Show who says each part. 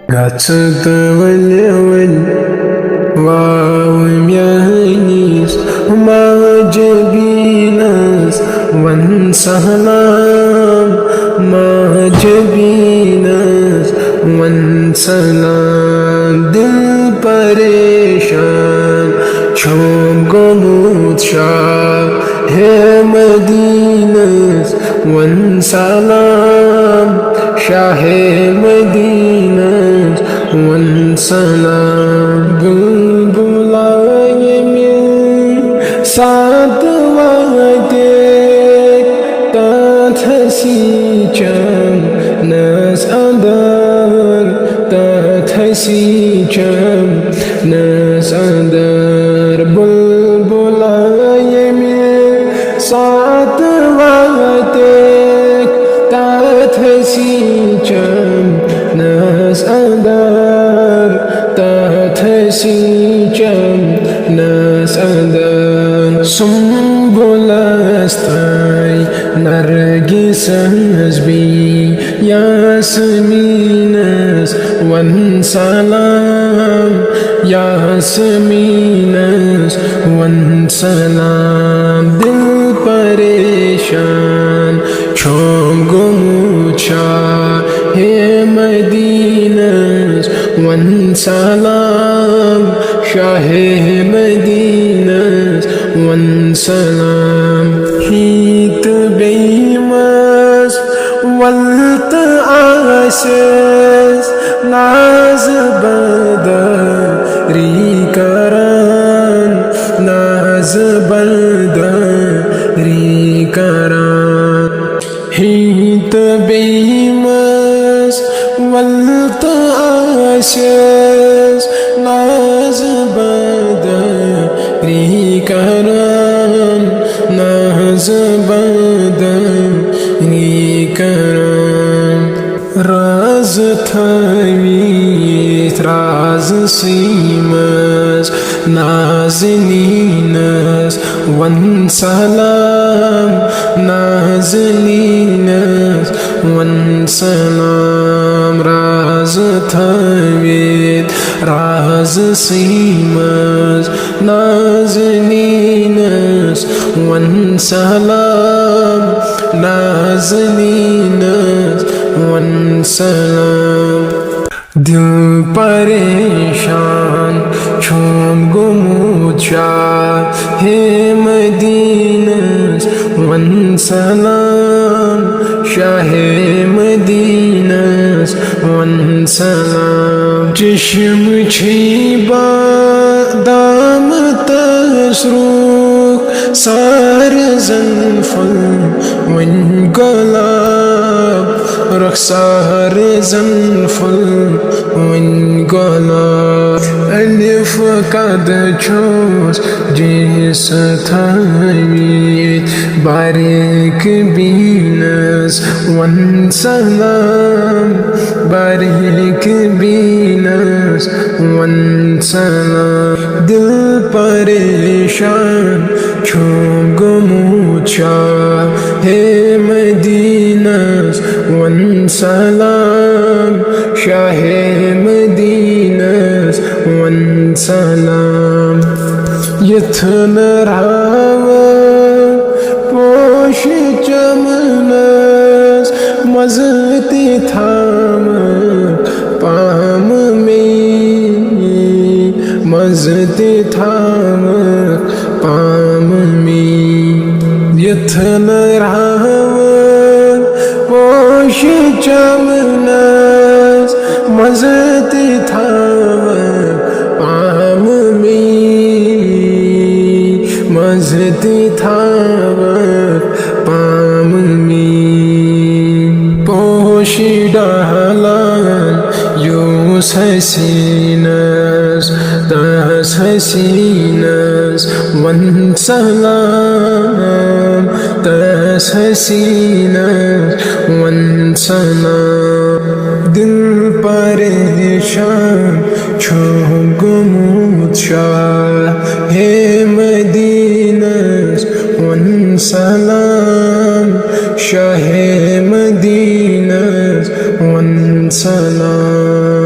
Speaker 1: قصد والأول واو يانيس وما جبيناس وانسلام ما جبيناس وانسلام دل پریشان چوم گمود شاب ہے مدینس وانسلام شاہ مدینس وانسلام بلبلائے من سات وعدے تات حسی چم ناس اندر تات حسی چم ناس اندر بلبلائے من سات وعدے تات حسی چم ناس اندر تات حسی چم ناس اندر سنبلستای نرگس بی یاسمینس وانسلام یاسمینس وانسلام دل پریشان چوم گموچا ہے مدینس وانسلام شاہ مدینس وانسلام هیت بیمس والت آسس ناز بدری کران ناز بدری کران هیت بیمس والت آسس ناز بدری کران ناز بدری کران راز تھویت راز سیمس نازنینس وانسلام نازنینس وانسلام راز تھویت راز سیمس نازنینس وانسلام نازنینس وانسلام دل پریشان چون گمود شاہ ہے مدینس وانسلام شاہ مدینس وانسلام چشم چھی بادام تسروک سار زنفل ون گلاب رخسار زنفل ون گلاب الف قد چوس جیس تھویت باریک بینس وانسلام باریک بینس وانسلام دل پریشان چون گموچا ہے مدینس وانسلام شاہ مدینس وانسلام یتھن راو پوش چمنس مزتی تھام پام میں مزتی تھام پام میں یتھن راو پوش چمنس مزتی تھام پام میں مزتی تھام پام میں پوش ڈالان یوس حسینس دس حسینس وانسلام دس حسینس وانسلام دل پریشان چون گمود شاہ ہے مدینس وانسلام شاہ مدینس وانسلام